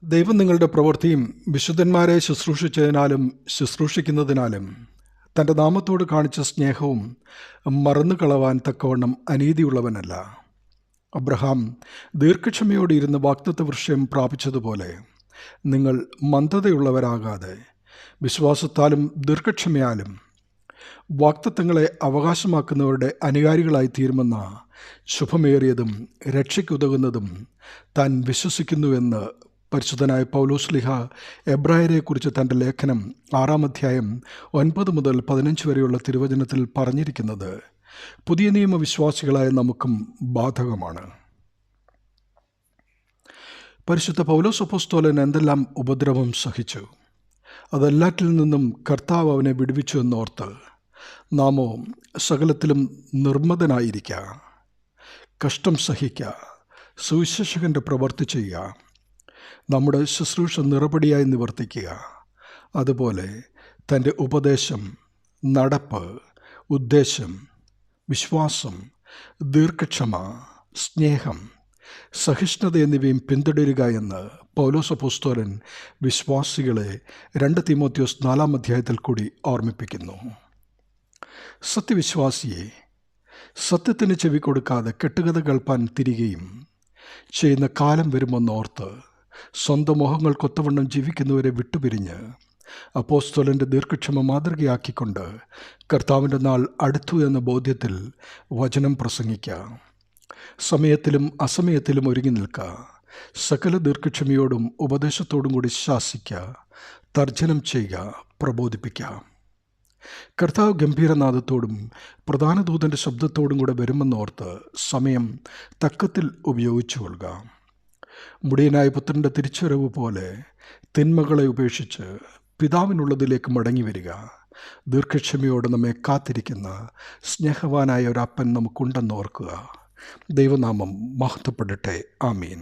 ദൈവം നിങ്ങളുടെ പ്രവൃത്തിയും വിശുദ്ധന്മാരെ ശുശ്രൂഷിച്ചതിനാലും ശുശ്രൂഷിക്കുന്നതിനാലും തൻ്റെ നാമത്തോട് കാണിച്ച സ്നേഹവും മറന്നുകളവാൻ തക്കവണ്ണം അനീതിയുള്ളവനല്ല. അബ്രഹാം ദീർഘക്ഷമയോടെ ഇരുന്ന് വാഗ്ദത്ത വൃക്ഷം പ്രാപിച്ചതുപോലെ നിങ്ങൾ മന്ദതയുള്ളവരാകാതെ വിശ്വാസത്താലും ദീർഘക്ഷമയാലും വാഗ്ദത്തങ്ങളെ അവകാശമാക്കുന്നവരുടെ അനുകാരികളായി തീരുമെന്ന ശുഭമേറിയതും രക്ഷയ്ക്കുതകുന്നതും താൻ വിശ്വസിക്കുന്നുവെന്ന് പരിശുദ്ധനായ പൗലോസ്ലിഹ എബ്രായരെക്കുറിച്ച് തൻ്റെ ലേഖനം 6-ാം അധ്യായം 9 മുതൽ 15 വരെയുള്ള തിരുവചനത്തിൽ പറഞ്ഞിരിക്കുന്നത് പുതിയ നിയമവിശ്വാസികളായ നമുക്കും ബാധകമാണ്. പരിശുദ്ധ പൗലോസ് അപ്പോസ്തലൻ എന്തെല്ലാം ഉപദ്രവം സഹിച്ചു, അതെല്ലാറ്റിൽ നിന്നും കർത്താവ് അവനെ വിടുവിച്ചു എന്നോർത്ത് നാമോ സകലത്തിലും നിർമ്മതനായിരിക്കുക, കഷ്ടം സഹിക്കുക, സുവിശേഷകൻ്റെ പ്രവൃത്തി ചെയ്യുക, നമ്മുടെ ശുശ്രൂഷ നിറപടിയായി നിവർത്തിക്കുക. അതുപോലെ തൻ്റെ ഉപദേശം, നടപ്പ്, ഉദ്ദേശം, വിശ്വാസം, ദീർഘക്ഷമ, സ്നേഹം, സഹിഷ്ണുത എന്നിവയും പിന്തുടരുക എന്ന് പൗലോസ് അപ്പോസ്തലൻ വിശ്വാസികളെ 2 തീമോഥെയോസ് 4-ാം അധ്യായത്തിൽ കൂടി ഓർമ്മിപ്പിക്കുന്നു. സത്യവിശ്വാസിയെ സത്യത്തിന് ചെവി കൊടുക്കാതെ കെട്ടുകഥ കേൾപ്പാൻ തിരികെയും ചെയ്യുന്ന കാലം വരുമെന്നോർത്ത് സ്വന്തം മോഹങ്ങൾക്കൊത്തവണ്ണം ജീവിക്കുന്നവരെ വിട്ടുപിരിഞ്ഞ് അപ്പോസ്തലൻ്റെ ദീർഘക്ഷമ മാതൃകയാക്കിക്കൊണ്ട് കർത്താവിൻ്റെ നാൾ അടുത്തു എന്ന ബോധ്യത്തിൽ വചനം പ്രസംഗിക്കുക. സമയത്തിലും അസമയത്തിലും ഒരുങ്ങി നിൽക്കുക. സകല ദീർഘക്ഷമയോടും ഉപദേശത്തോടും കൂടി ശാസിക്കുക, തർജ്ജനം ചെയ്യുക, പ്രബോധിപ്പിക്കുക. കർത്താവ് ഗംഭീരനാദത്തോടും പ്രധാന ദൂതൻ്റെ ശബ്ദത്തോടും കൂടെ വരുമെന്നോർത്ത് സമയം തക്കത്തിൽ ഉപയോഗിച്ചു കൊള്ളുക. മുടിയനായ പുത്രൻ്റെ തിരിച്ചുവരവ് പോലെ തിന്മകളെ ഉപേക്ഷിച്ച് പിതാവിനുള്ളതിലേക്ക് മടങ്ങി വരിക. ദീർഘക്ഷമയോടെ നമ്മെ കാത്തിരിക്കുന്ന സ്നേഹവാനായ ഒരപ്പൻ നമുക്കുണ്ടെന്ന് ഓർക്കുക. ദൈവനാമം മഹത്വപ്പെടട്ടെ. ആമീൻ.